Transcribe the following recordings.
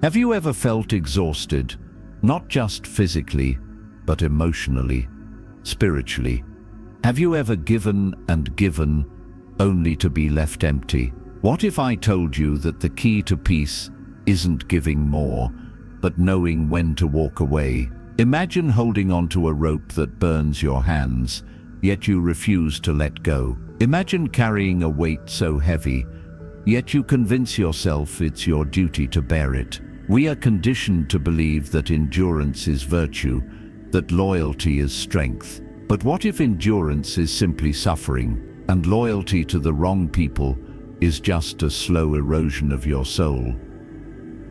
Have you ever felt exhausted, not just physically, but emotionally, spiritually? Have you ever given and given, only to be left empty? What if I told you that the key to peace isn't giving more, but knowing when to walk away? Imagine holding onto a rope that burns your hands, yet you refuse to let go. Imagine carrying a weight so heavy, yet you convince yourself it's your duty to bear it. We are conditioned to believe that endurance is virtue, that loyalty is strength. But what if endurance is simply suffering, and loyalty to the wrong people is just a slow erosion of your soul?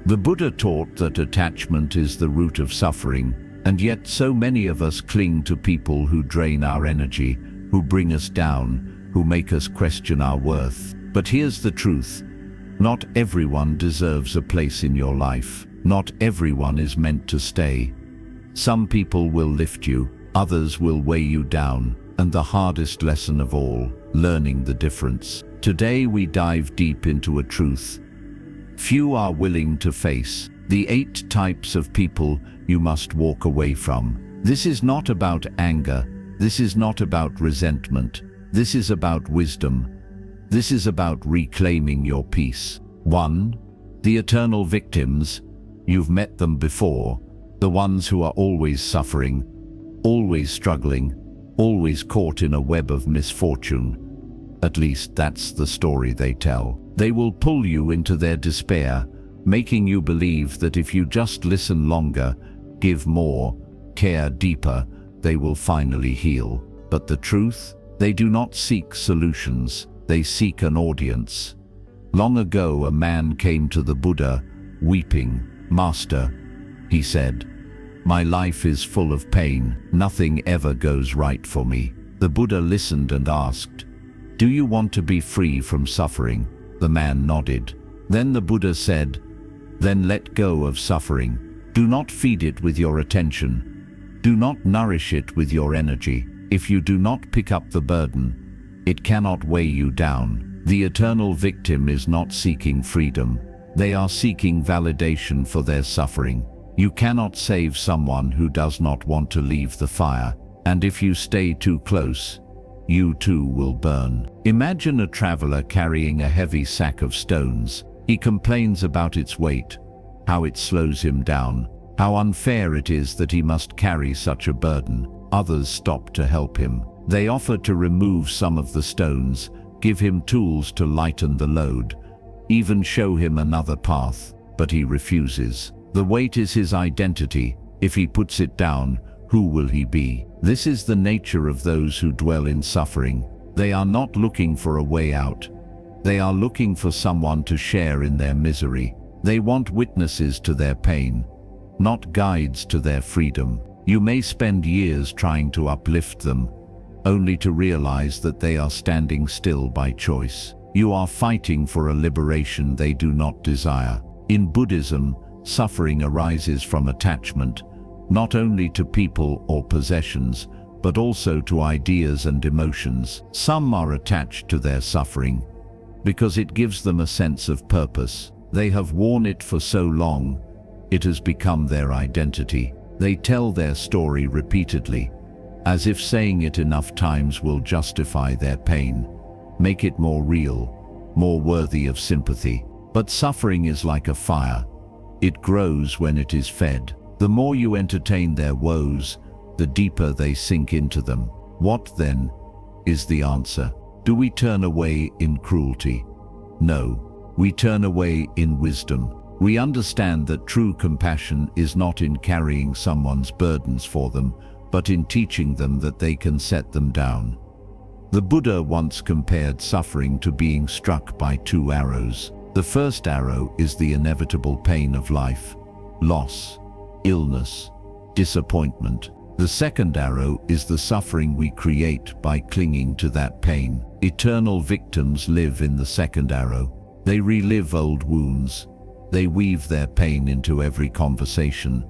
The Buddha taught that attachment is the root of suffering, and yet so many of us cling to people who drain our energy, who bring us down, who make us question our worth. But here's the truth. Not everyone deserves a place in your life. Not everyone is meant to stay. Some people will lift you, others will weigh you down, and the hardest lesson of all, learning the difference. Today we dive deep into a truth few are willing to face: the 8 types of people you must walk away from. This is not about anger. This is not about resentment. This is about wisdom. This is about reclaiming your peace. 1. The eternal victims. You've met them before. The ones who are always suffering, always struggling, always caught in a web of misfortune. At least that's the story they tell. They will pull you into their despair, making you believe that if you just listen longer, give more, care deeper, they will finally heal. But the truth? They do not seek solutions, they seek an audience. Long ago, a man came to the Buddha, weeping. "Master," he said, "my life is full of pain. Nothing ever goes right for me." The Buddha listened and asked, "Do you want to be free from suffering?" The man nodded. Then the Buddha said, "Then let go of suffering. Do not feed it with your attention. Do not nourish it with your energy. If you do not pick up the burden, it cannot weigh you down." The eternal victim is not seeking freedom. They are seeking validation for their suffering. You cannot save someone who does not want to leave the fire. And if you stay too close, you too will burn. Imagine a traveler carrying a heavy sack of stones. He complains about its weight, how it slows him down, how unfair it is that he must carry such a burden. Others stop to help him. They offer to remove some of the stones, give him tools to lighten the load, even show him another path, but he refuses. The weight is his identity. If he puts it down, who will he be? This is the nature of those who dwell in suffering. They are not looking for a way out. They are looking for someone to share in their misery. They want witnesses to their pain, not guides to their freedom. You may spend years trying to uplift them, only to realize that they are standing still by choice. You are fighting for a liberation they do not desire. In Buddhism, suffering arises from attachment, not only to people or possessions, but also to ideas and emotions. Some are attached to their suffering because it gives them a sense of purpose. They have worn it for so long, it has become their identity. They tell their story repeatedly, as if saying it enough times will justify their pain, make it more real, more worthy of sympathy. But suffering is like a fire. It grows when it is fed. The more you entertain their woes, the deeper they sink into them. What then is the answer? Do we turn away in cruelty? No, we turn away in wisdom. We understand that true compassion is not in carrying someone's burdens for them, but in teaching them that they can set them down. The Buddha once compared suffering to being struck by 2 arrows. The first arrow is the inevitable pain of life, loss, illness, disappointment. The second arrow is the suffering we create by clinging to that pain. Eternal victims live in the second arrow. They relive old wounds. They weave their pain into every conversation,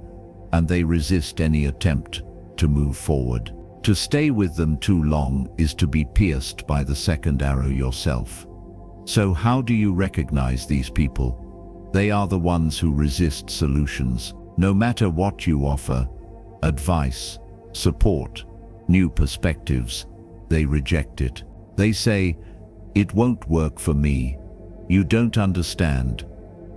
and they resist any attempt to move forward. To stay with them too long is to be pierced by the second arrow yourself. So how do you recognize these people? They are the ones who resist solutions. No matter what you offer, advice, support, new perspectives, they reject it. They say, "It won't work for me. You don't understand,"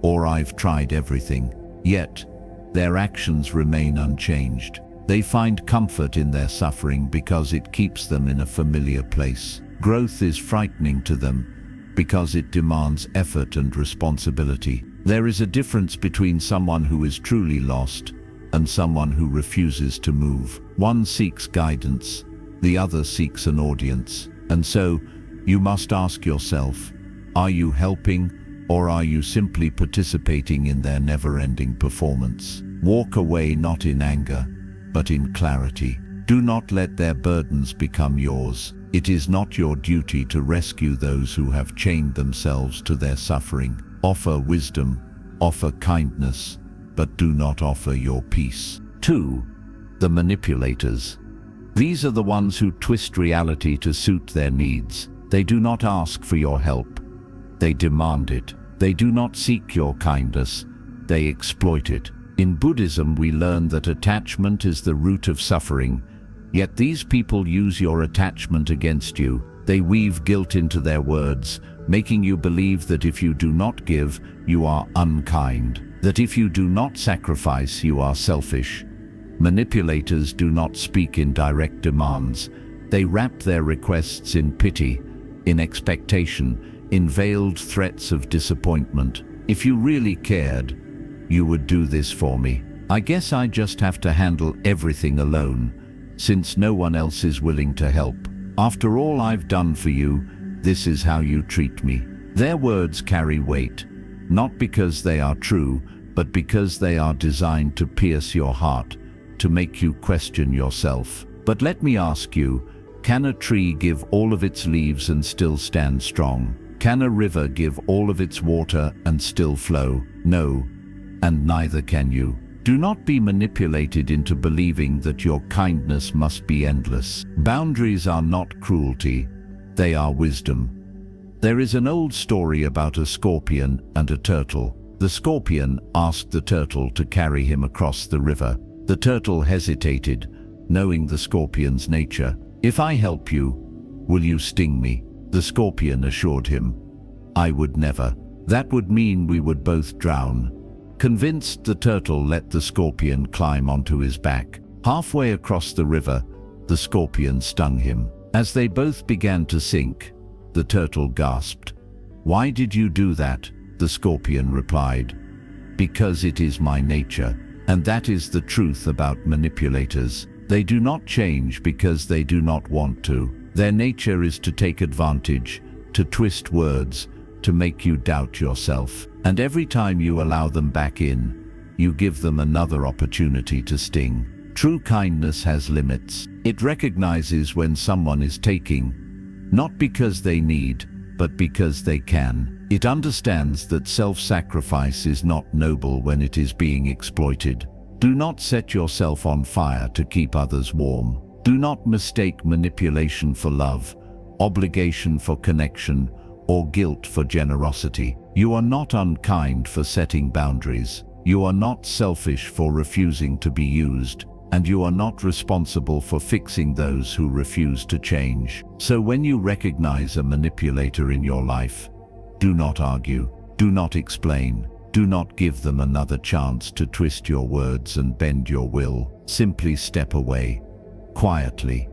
or "I've tried everything." Yet, their actions remain unchanged. They find comfort in their suffering because it keeps them in a familiar place. Growth is frightening to them because it demands effort and responsibility. There is a difference between someone who is truly lost and someone who refuses to move. One seeks guidance, the other seeks an audience. And so, you must ask yourself, are you helping, or are you simply participating in their never-ending performance? Walk away not in anger, but in clarity. Do not let their burdens become yours. It is not your duty to rescue those who have chained themselves to their suffering. Offer wisdom, offer kindness, but do not offer your peace. 2. The manipulators. These are the ones who twist reality to suit their needs. They do not ask for your help. They demand it. They do not seek your kindness. They exploit it. In Buddhism, we learn that attachment is the root of suffering. Yet these people use your attachment against you. They weave guilt into their words, making you believe that if you do not give, you are unkind. That if you do not sacrifice, you are selfish. Manipulators do not speak in direct demands. They wrap their requests in pity, in expectation, in veiled threats of disappointment. If you really cared, you would do this for me. I guess I just have to handle everything alone, since no one else is willing to help. After all I've done for you, this is how you treat me. Their words carry weight, not because they are true, but because they are designed to pierce your heart, to make you question yourself. But let me ask you, can a tree give all of its leaves and still stand strong? Can a river give all of its water and still flow? No, and neither can you. Do not be manipulated into believing that your kindness must be endless. Boundaries are not cruelty, they are wisdom. There is an old story about a scorpion and a turtle. The scorpion asked the turtle to carry him across the river. The turtle hesitated, knowing the scorpion's nature. "If I help you, will you sting me?" The scorpion assured him, "I would never. That would mean we would both drown." Convinced, the turtle let the scorpion climb onto his back. Halfway across the river, the scorpion stung him. As they both began to sink, the turtle gasped. "Why did you do that?" The scorpion replied, "Because it is my nature." And that is the truth about manipulators. They do not change because they do not want to. Their nature is to take advantage, to twist words, to make you doubt yourself. And every time you allow them back in, you give them another opportunity to sting. True kindness has limits. It recognizes when someone is taking, not because they need, but because they can. It understands that self-sacrifice is not noble when it is being exploited. Do not set yourself on fire to keep others warm. Do not mistake manipulation for love, obligation for connection, or guilt for generosity. You are not unkind for setting boundaries. You are not selfish for refusing to be used. And you are not responsible for fixing those who refuse to change. So when you recognize a manipulator in your life, do not argue, do not explain, do not give them another chance to twist your words and bend your will. Simply step away, quietly,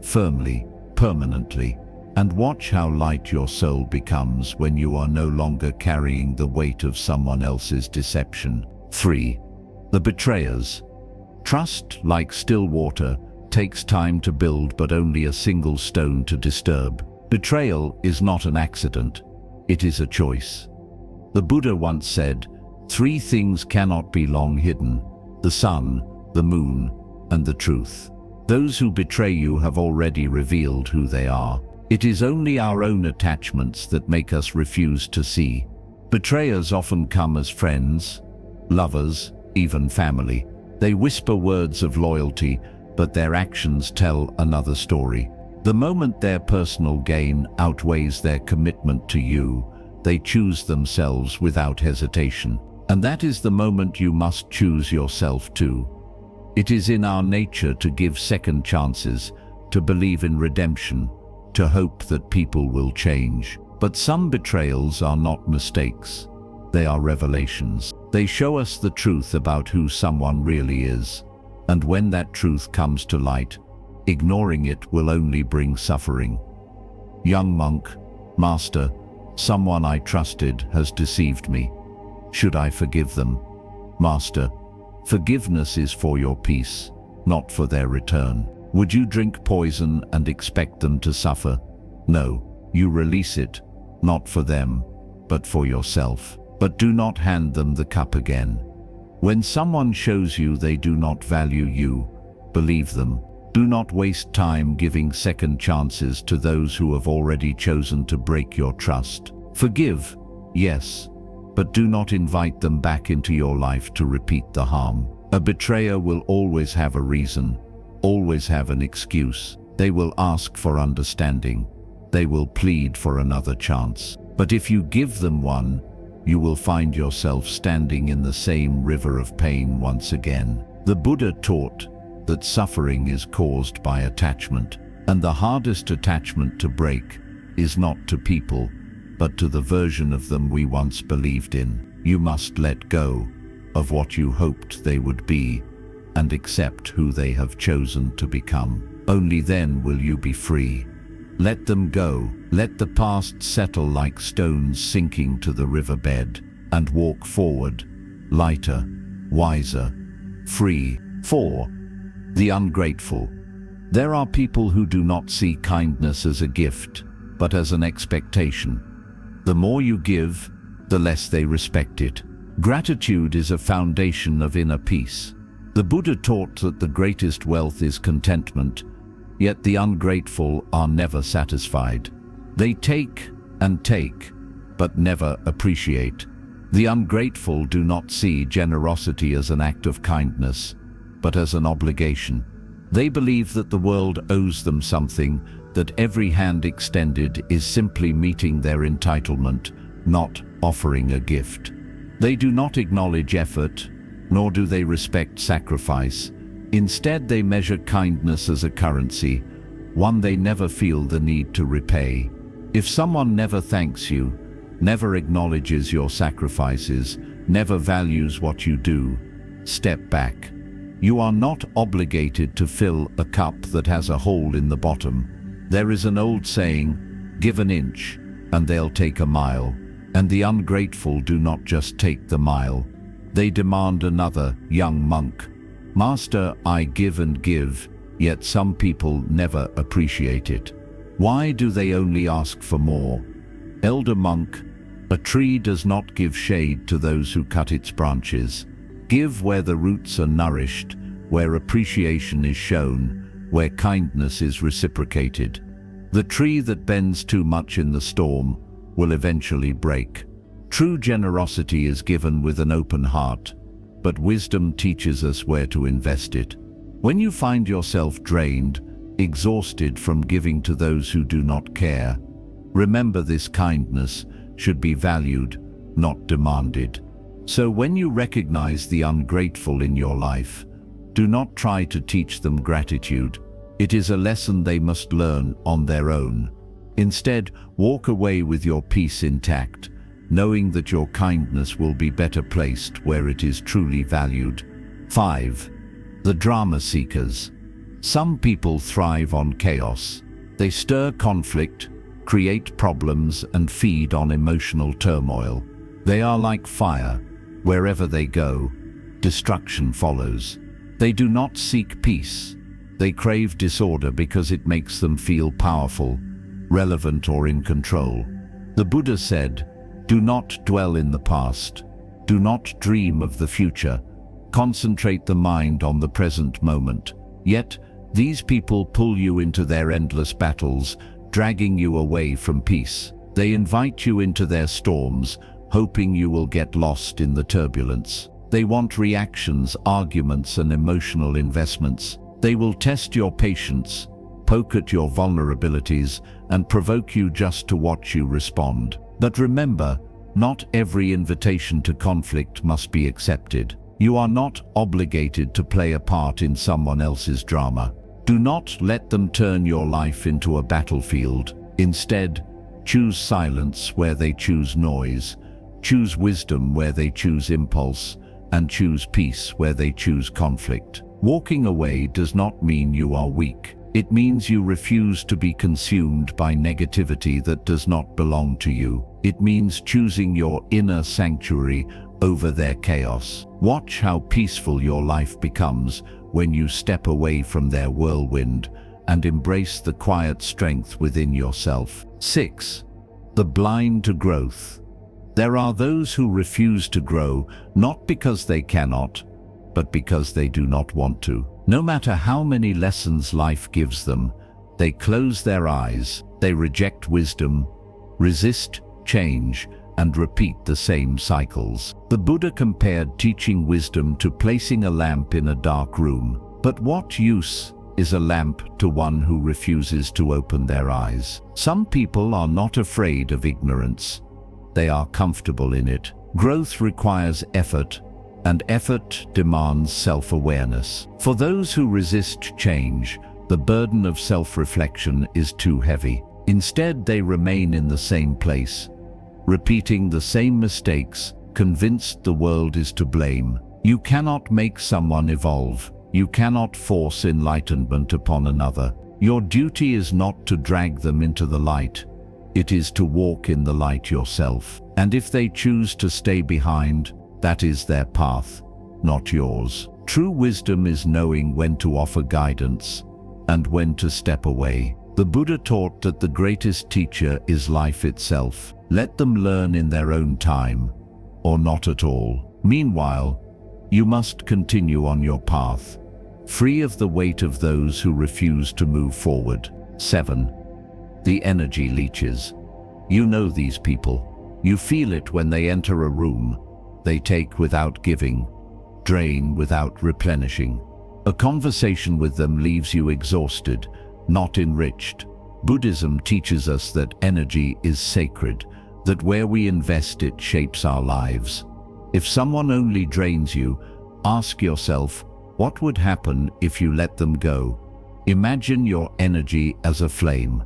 firmly, permanently, and watch how light your soul becomes when you are no longer carrying the weight of someone else's deception. 3. The betrayers. Trust, like still water, takes time to build but only a single stone to disturb. Betrayal is not an accident, it is a choice. The Buddha once said, 3 things cannot be long hidden: the sun, the moon, and the truth. Those who betray you have already revealed who they are. It is only our own attachments that make us refuse to see. Betrayers often come as friends, lovers, even family. They whisper words of loyalty, but their actions tell another story. The moment their personal gain outweighs their commitment to you, they choose themselves without hesitation. And that is the moment you must choose yourself too. It is in our nature to give second chances, to believe in redemption, to hope that people will change. But some betrayals are not mistakes. They are revelations. They show us the truth about who someone really is. And when that truth comes to light, ignoring it will only bring suffering. Young monk, Master, someone I trusted has deceived me. Should I forgive them? Master, forgiveness is for your peace, not for their return. Would you drink poison and expect them to suffer? No, you release it, not for them, but for yourself. But do not hand them the cup again. When someone shows you they do not value you, believe them. Do not waste time giving second chances to those who have already chosen to break your trust. Forgive, yes, but do not invite them back into your life to repeat the harm. A betrayer will always have a reason, always have an excuse. They will ask for understanding. They will plead for another chance. But if you give them one, you will find yourself standing in the same river of pain once again. The Buddha taught that suffering is caused by attachment, and the hardest attachment to break is not to people, but to the version of them we once believed in. You must let go of what you hoped they would be and accept who they have chosen to become. Only then will you be free. Let them go. Let the past settle like stones sinking to the riverbed, and walk forward, lighter, wiser, free. 4. The ungrateful. There are people who do not see kindness as a gift, but as an expectation. The more you give, the less they respect it. Gratitude is a foundation of inner peace. The Buddha taught that the greatest wealth is contentment, yet the ungrateful are never satisfied. They take and take, but never appreciate. The ungrateful do not see generosity as an act of kindness, but as an obligation. They believe that the world owes them something, that every hand extended is simply meeting their entitlement, not offering a gift. They do not acknowledge effort, nor do they respect sacrifice. Instead, they measure kindness as a currency, one they never feel the need to repay. If someone never thanks you, never acknowledges your sacrifices, never values what you do, step back. You are not obligated to fill a cup that has a hole in the bottom. There is an old saying, give an inch, and they'll take a mile. And the ungrateful do not just take the mile. They demand another. Young monk, Master, I give and give, yet some people never appreciate it. Why do they only ask for more? Elder monk, a tree does not give shade to those who cut its branches. Give where the roots are nourished, where appreciation is shown, where kindness is reciprocated. The tree that bends too much in the storm will eventually break. True generosity is given with an open heart, but wisdom teaches us where to invest it. When you find yourself drained, exhausted from giving to those who do not care, remember this: kindness should be valued, not demanded. So when you recognize the ungrateful in your life, do not try to teach them gratitude. It is a lesson they must learn on their own. Instead, walk away with your peace intact, knowing that your kindness will be better placed where it is truly valued. 5. The drama seekers. Some people thrive on chaos. They stir conflict, create problems, and feed on emotional turmoil. They are like fire. Wherever they go, destruction follows. They do not seek peace. They crave disorder because it makes them feel powerful, relevant, or in control. The Buddha said, do not dwell in the past. Do not dream of the future. Concentrate the mind on the present moment. Yet, these people pull you into their endless battles, dragging you away from peace. They invite you into their storms, hoping you will get lost in the turbulence. They want reactions, arguments, and emotional investments. They will test your patience, poke at your vulnerabilities, and provoke you just to watch you respond. But remember, Not every invitation to conflict must be accepted. You are not obligated to play a part in someone else's drama. Do not let them turn your life into a battlefield. Instead, choose silence where they choose noise, choose wisdom where they choose impulse, and choose peace where they choose conflict. Walking away does not mean you are weak. It means you refuse to be consumed by negativity that does not belong to you. It means choosing your inner sanctuary over their chaos. Watch how peaceful your life becomes when you step away from their whirlwind and embrace the quiet strength within yourself. 6. The blind to growth. There are those who refuse to grow, not because they cannot, but because they do not want to. No matter how many lessons life gives them, they close their eyes, they reject wisdom, resist change, and repeat the same cycles. The Buddha compared teaching wisdom to placing a lamp in a dark room. But what use is a lamp to one who refuses to open their eyes? Some people are not afraid of ignorance. They are comfortable in it. Growth requires effort, and effort demands self-awareness. For those who resist change, the burden of self-reflection is too heavy. Instead, they remain in the same place, repeating the same mistakes, convinced the world is to blame. You cannot make someone evolve. You cannot force enlightenment upon another. Your duty is not to drag them into the light. It is to walk in the light yourself. And if they choose to stay behind, that is their path, not yours. True wisdom is knowing when to offer guidance and when to step away. The Buddha taught that the greatest teacher is life itself. Let them learn in their own time, or not at all. Meanwhile, you must continue on your path, free of the weight of those who refuse to move forward. 7. The energy leeches. You know these people. You feel it when they enter a room. They take without giving, drain without replenishing. A conversation with them leaves you exhausted, not enriched. Buddhism teaches us that energy is sacred, that where we invest it shapes our lives. If someone only drains you, ask yourself, what would happen if you let them go? Imagine your energy as a flame.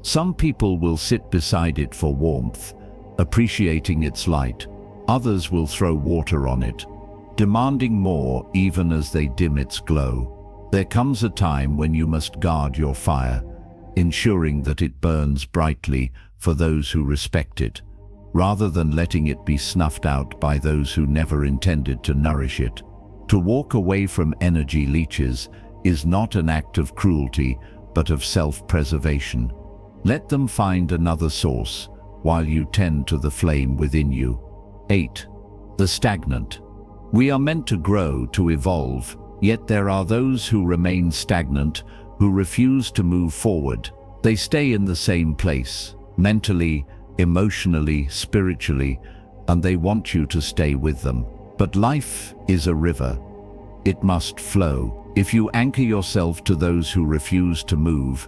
Some people will sit beside it for warmth, appreciating its light. Others will throw water on it, demanding more even as they dim its glow. There comes a time when you must guard your fire, ensuring that it burns brightly for those who respect it, rather than letting it be snuffed out by those who never intended to nourish it. To walk away from energy leeches is not an act of cruelty, but of self-preservation. Let them find another source, while you tend to the flame within you. 8. The stagnant. We are meant to grow, to evolve, yet there are those who remain stagnant, who refuse to move forward. They stay in the same place, mentally, emotionally, spiritually, and they want you to stay with them. But life is a river. It must flow. If you anchor yourself to those who refuse to move,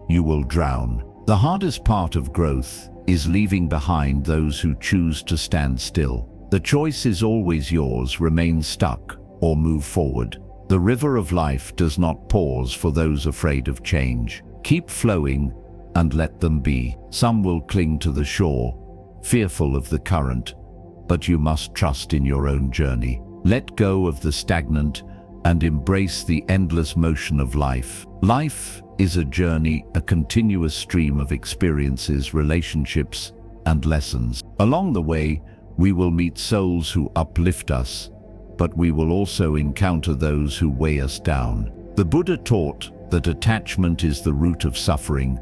you will drown. The hardest part of growth is leaving behind those who choose to stand still. The choice is always yours: remain stuck or move forward. The river of life does not pause for those afraid of change. Keep flowing and let them be. Some will cling to the shore, fearful of the current, but you must trust in your own journey. Let go of the stagnant and embrace the endless motion of life. Life is a journey, a continuous stream of experiences, relationships, and lessons. Along the way, we will meet souls who uplift us, but we will also encounter those who weigh us down. The Buddha taught that attachment is the root of suffering,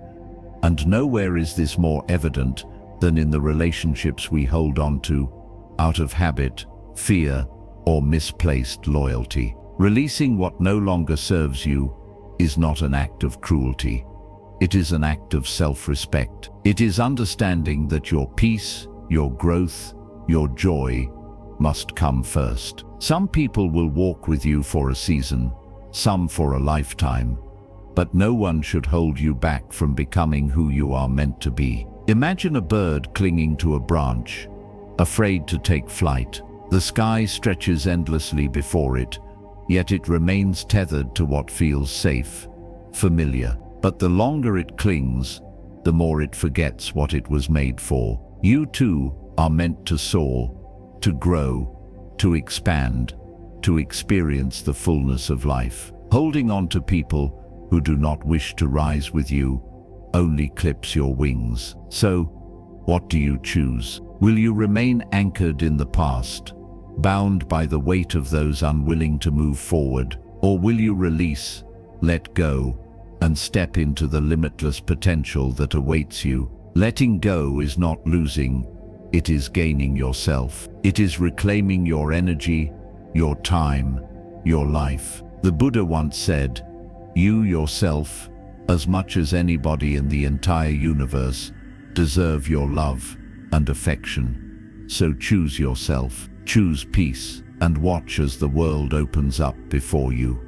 and nowhere is this more evident than in the relationships we hold on to out of habit, fear, or misplaced loyalty. Releasing what no longer serves you is not an act of cruelty. It is an act of self-respect. It is understanding that your peace, your growth, your joy must come first. Some people will walk with you for a season, some for a lifetime, but no one should hold you back from becoming who you are meant to be. Imagine a bird clinging to a branch. afraid to take flight. The sky stretches endlessly before it, yet it remains tethered to what feels safe, familiar. But the longer it clings, the more it forgets what it was made for. You too are meant to soar, to grow, to expand, to experience the fullness of life. Holding on to people who do not wish to rise with you only clips your wings. So, what do you choose? Will you remain anchored in the past, bound by the weight of those unwilling to move forward? Or will you release, let go, and step into the limitless potential that awaits you? Letting go is not losing, it is gaining yourself. It is reclaiming your energy, your time, your life. The Buddha once said, "You yourself, as much as anybody in the entire universe, deserve your love and affection. So choose yourself, choose peace, and watch as the world opens up before you."